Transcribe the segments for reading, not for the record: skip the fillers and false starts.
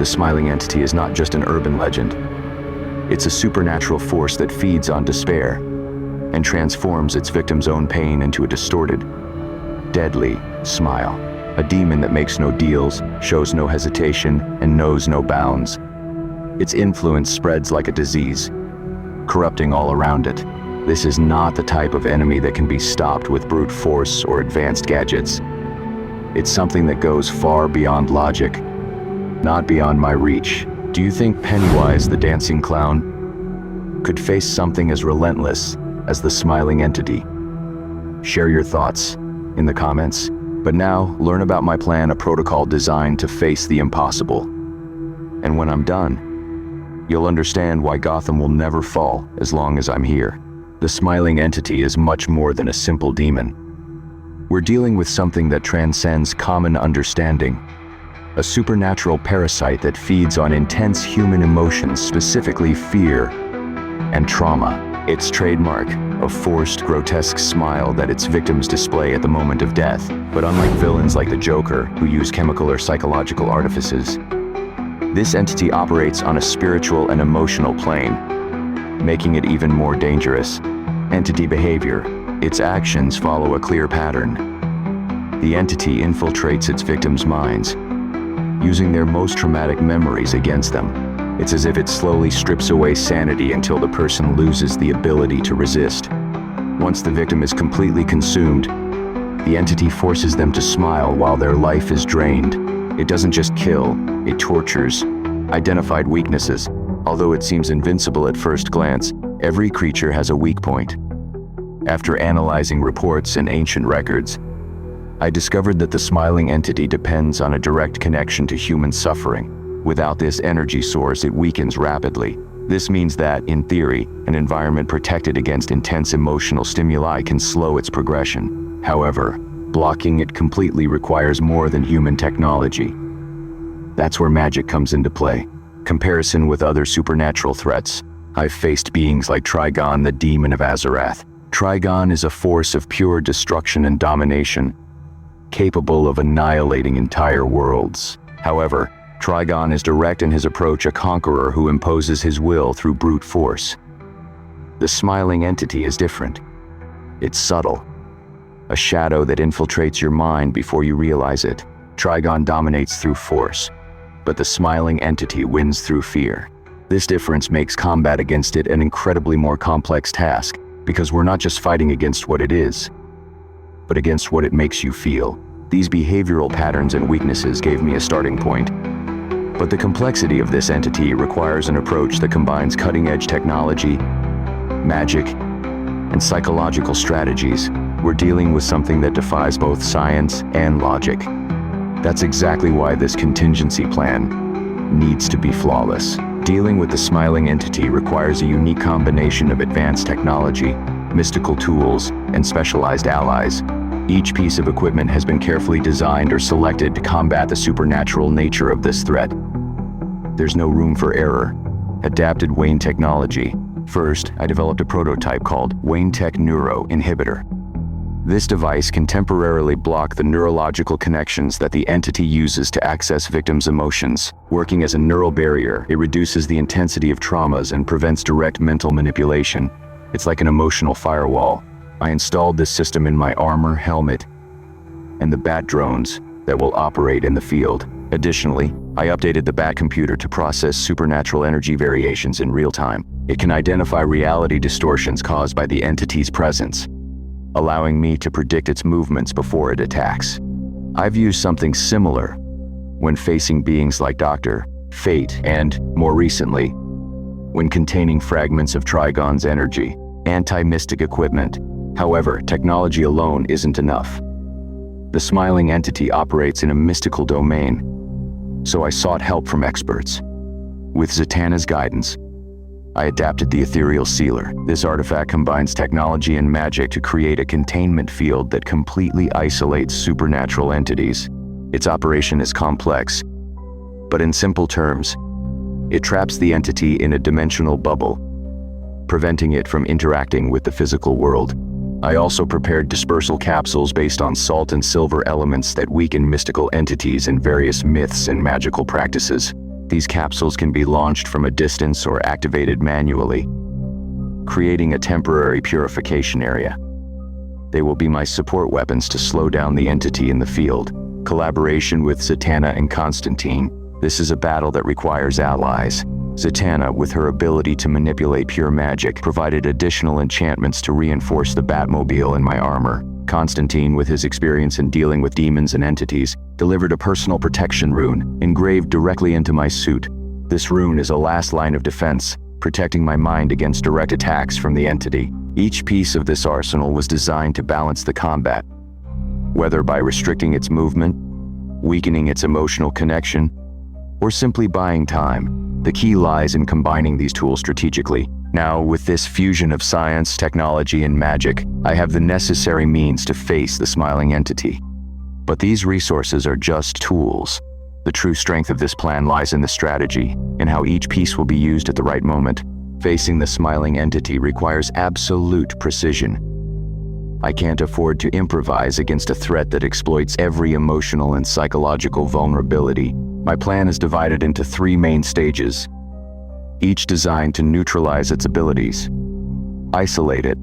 the smiling entity is not just an urban legend. It's a supernatural force that feeds on despair and transforms its victim's own pain into a distorted, deadly smile. A demon that makes no deals, shows no hesitation, and knows no bounds. Its influence spreads like a disease, corrupting all around it. This is not the type of enemy that can be stopped with brute force or advanced gadgets. It's something that goes far beyond logic, not beyond my reach. Do you think Pennywise, the dancing clown, could face something as relentless as the smiling entity? Share your thoughts in the comments. But now, learn about my plan, a protocol designed to face the impossible. And when I'm done, you'll understand why Gotham will never fall as long as I'm here. The smiling entity is much more than a simple demon. We're dealing with something that transcends common understanding. A supernatural parasite that feeds on intense human emotions, specifically fear and trauma. Its trademark, a forced, grotesque smile that its victims display at the moment of death. But unlike villains like the Joker, who use chemical or psychological artifices, this entity operates on a spiritual and emotional plane, making it even more dangerous. Entity behavior. Its actions follow a clear pattern. The entity infiltrates its victims' minds, using their most traumatic memories against them. It's as if it slowly strips away sanity until the person loses the ability to resist. Once the victim is completely consumed, the entity forces them to smile while their life is drained. It doesn't just kill, it tortures identified weaknesses. Although it seems invincible at first glance, every creature has a weak point. After analyzing reports and ancient records, I discovered that the smiling entity depends on a direct connection to human suffering. Without this energy source, it weakens rapidly. This means that, in theory, an environment protected against intense emotional stimuli can slow its progression. However, blocking it completely requires more than human technology. That's where magic comes into play. Comparison with other supernatural threats. I've faced beings like Trigon, the demon of Azarath. Trigon is a force of pure destruction and domination, capable of annihilating entire worlds. However, Trigon is direct in his approach, a conqueror who imposes his will through brute force. The smiling entity is different. It's subtle, a shadow that infiltrates your mind before you realize it. Trigon dominates through force, but the smiling entity wins through fear. This difference makes combat against it an incredibly more complex task, because we're not just fighting against what it is, but against what it makes you feel. These behavioral patterns and weaknesses gave me a starting point. But the complexity of this entity requires an approach that combines cutting-edge technology, magic, and psychological strategies. We're dealing with something that defies both science and logic. That's exactly why this contingency plan needs to be flawless. Dealing with the smiling entity requires a unique combination of advanced technology, mystical tools, and specialized allies. Each piece of equipment has been carefully designed or selected to combat the supernatural nature of this threat. There's no room for error. Adapted Wayne technology. First, I developed a prototype called WayneTech Neuro-Inhibitor. This device can temporarily block the neurological connections that the entity uses to access victims' emotions. Working as a neural barrier, it reduces the intensity of traumas and prevents direct mental manipulation. It's like an emotional firewall. I installed this system in my armor, helmet, and the bat drones that will operate in the field. Additionally, I updated the bat computer to process supernatural energy variations in real time. It can identify reality distortions caused by the entity's presence, allowing me to predict its movements before it attacks. I've used something similar when facing beings like Dr. Fate and, more recently, when containing fragments of Trigon's energy. Anti-mystic equipment. However, technology alone isn't enough. The smiling entity operates in a mystical domain, so I sought help from experts. With Zatanna's guidance, I adapted the Ethereal Sealer. This artifact combines technology and magic to create a containment field that completely isolates supernatural entities. Its operation is complex, but in simple terms, it traps the entity in a dimensional bubble, preventing it from interacting with the physical world. I also prepared dispersal capsules based on salt and silver elements that weaken mystical entities in various myths and magical practices. These capsules can be launched from a distance or activated manually, creating a temporary purification area. They will be my support weapons to slow down the entity in the field. Collaboration with Zatanna and Constantine. This is a battle that requires allies. Zatanna, with her ability to manipulate pure magic, provided additional enchantments to reinforce the Batmobile in my armor. Constantine, with his experience in dealing with demons and entities, delivered a personal protection rune, engraved directly into my suit. This rune is a last line of defense, protecting my mind against direct attacks from the entity. Each piece of this arsenal was designed to balance the combat, whether by restricting its movement, weakening its emotional connection, or simply buying time. The key lies in combining these tools strategically. Now, with this fusion of science, technology, and magic, I have the necessary means to face the smiling entity. But these resources are just tools. The true strength of this plan lies in the strategy, and how each piece will be used at the right moment. Facing the smiling entity requires absolute precision. I can't afford to improvise against a threat that exploits every emotional and psychological vulnerability. My plan is divided into 3 main stages, each designed to neutralize its abilities, isolate it,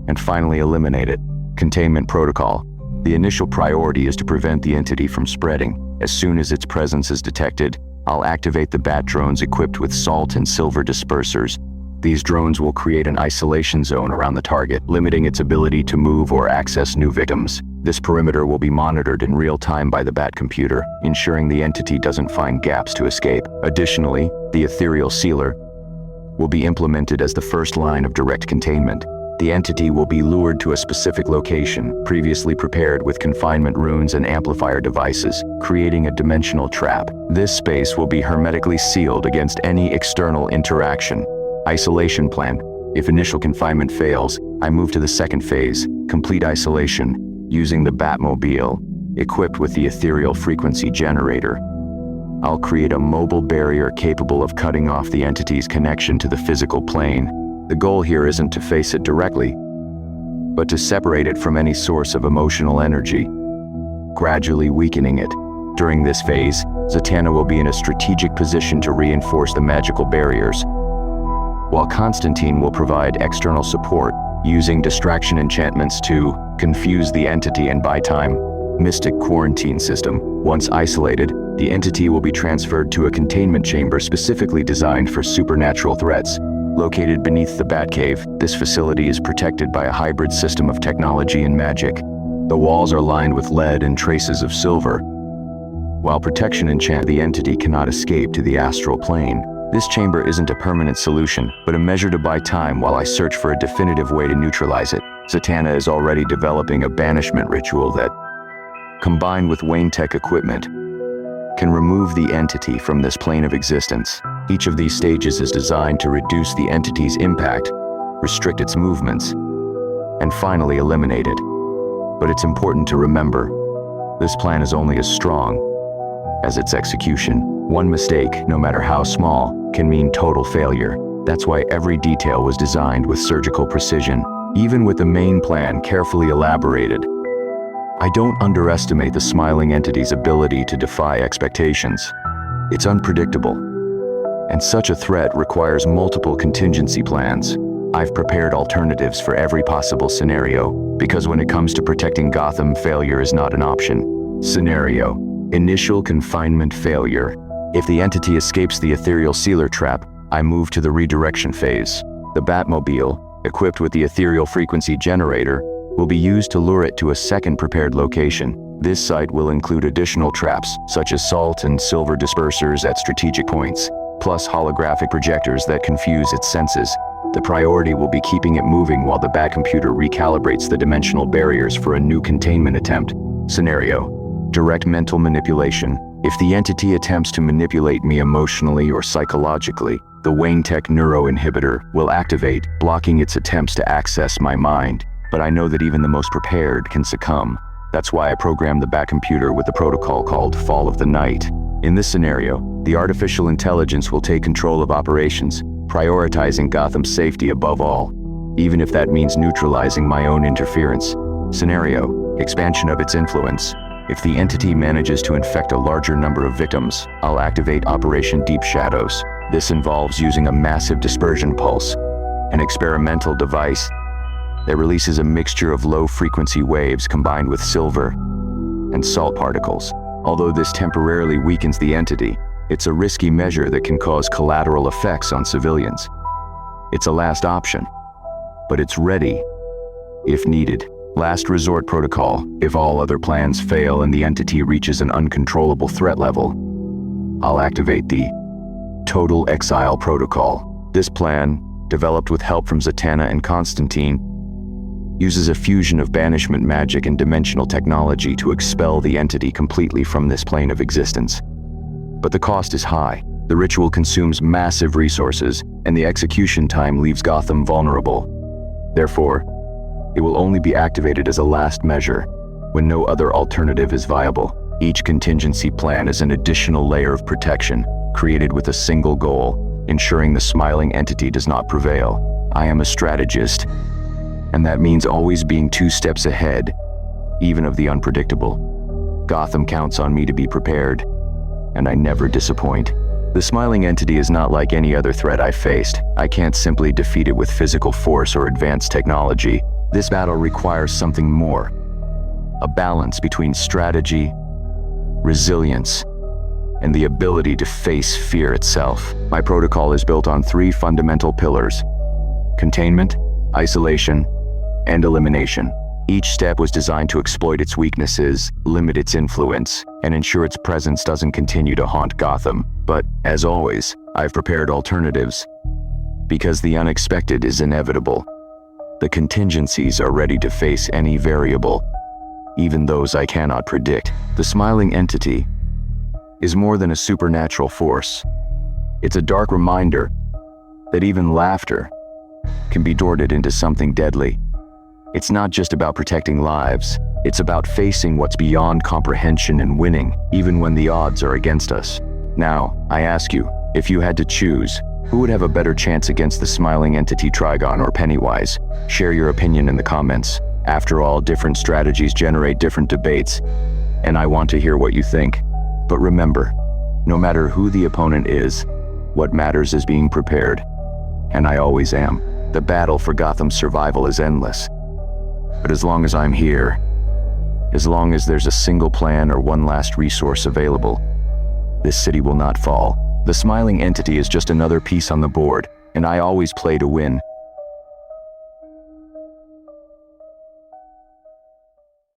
and finally eliminate it. Containment protocol. The initial priority is to prevent the entity from spreading. As soon as its presence is detected, I'll activate the bat drones equipped with salt and silver dispersers. These drones will create an isolation zone around the target, limiting its ability to move or access new victims. This perimeter will be monitored in real time by the bat computer, ensuring the entity doesn't find gaps to escape. Additionally, the Ethereal sealer will be implemented as the first line of direct containment. The entity will be lured to a specific location, previously prepared with confinement runes and amplifier devices, creating a dimensional trap. This space will be hermetically sealed against any external interaction. Isolation plan. If initial confinement fails, I move to the second phase, complete isolation, using the Batmobile, equipped with the Ethereal frequency generator. I'll create a mobile barrier capable of cutting off the entity's connection to the physical plane. The goal here isn't to face it directly, but to separate it from any source of emotional energy, gradually weakening it. During this phase, Zatanna will be in a strategic position to reinforce the magical barriers, while Constantine will provide external support, using distraction enchantments to confuse the entity and buy time. Mystic quarantine system. Once isolated, the entity will be transferred to a containment chamber specifically designed for supernatural threats. Located beneath the Batcave, this facility is protected by a hybrid system of technology and magic. The walls are lined with lead and traces of silver. While protection enchant, the entity cannot escape to the astral plane. This chamber isn't a permanent solution, but a measure to buy time while I search for a definitive way to neutralize it. Zatanna is already developing a banishment ritual that, combined with WayneTech equipment, can remove the entity from this plane of existence. Each of these stages is designed to reduce the entity's impact, restrict its movements, and finally eliminate it. But it's important to remember, this plan is only as strong as its execution. One mistake, no matter how small, can mean total failure. That's why every detail was designed with surgical precision, even with the main plan carefully elaborated. I don't underestimate the smiling entity's ability to defy expectations. It's unpredictable, and such a threat requires multiple contingency plans. I've prepared alternatives for every possible scenario, because when it comes to protecting Gotham, failure is not an option. Scenario: initial confinement failure. If the entity escapes the Ethereal sealer trap, I move to the redirection phase. The Batmobile, equipped with the Ethereal frequency generator, will be used to lure it to a second prepared location. This site will include additional traps, such as salt and silver dispersers at strategic points, plus holographic projectors that confuse its senses. The priority will be keeping it moving while the Bat computer recalibrates the dimensional barriers for a new containment attempt. Scenario: direct mental manipulation. If the entity attempts to manipulate me emotionally or psychologically, the WayneTech Neuro-Inhibitor will activate, blocking its attempts to access my mind. But I know that even the most prepared can succumb. That's why I programmed the Bat computer with a protocol called Fall of the Night. In this scenario, the artificial intelligence will take control of operations, prioritizing Gotham's safety above all, even if that means neutralizing my own interference. Scenario: expansion of its influence. If the entity manages to infect a larger number of victims, I'll activate Operation Deep Shadows. This involves using a massive dispersion pulse, an experimental device that releases a mixture of low-frequency waves combined with silver and salt particles. Although this temporarily weakens the entity, it's a risky measure that can cause collateral effects on civilians. It's a last option, but it's ready if needed. Last resort protocol. If all other plans fail and the entity reaches an uncontrollable threat level, I'll activate the Total Exile Protocol. This plan, developed with help from Zatanna and Constantine, uses a fusion of banishment magic and dimensional technology to expel the entity completely from this plane of existence. But the cost is high. The ritual consumes massive resources, and the execution time leaves Gotham vulnerable. Therefore, it will only be activated as a last measure, when no other alternative is viable. Each contingency plan is an additional layer of protection, created with a single goal, ensuring the smiling entity does not prevail. I am a strategist, and that means always being 2 steps ahead, even of the unpredictable. Gotham counts on me to be prepared, and I never disappoint. The smiling entity is not like any other threat I've faced. I can't simply defeat it with physical force or advanced technology. This battle requires something more. A balance between strategy, resilience, and the ability to face fear itself. My protocol is built on 3 fundamental pillars: containment, isolation, and elimination. Each step was designed to exploit its weaknesses, limit its influence, and ensure its presence doesn't continue to haunt Gotham. But, as always, I've prepared alternatives, because the unexpected is inevitable. The contingencies are ready to face any variable, even those I cannot predict. The smiling entity is more than a supernatural force. It's a dark reminder that even laughter can be distorted into something deadly. It's not just about protecting lives, it's about facing what's beyond comprehension and winning, even when the odds are against us. Now, I ask you, if you had to choose, who would have a better chance against the smiling entity Trigon or Pennywise? Share your opinion in the comments. After all, different strategies generate different debates, and I want to hear what you think. But remember, no matter who the opponent is, what matters is being prepared. And I always am. The battle for Gotham's survival is endless. But as long as I'm here, as long as there's a single plan or one last resource available, this city will not fall. The smiling entity is just another piece on the board, and I always play to win.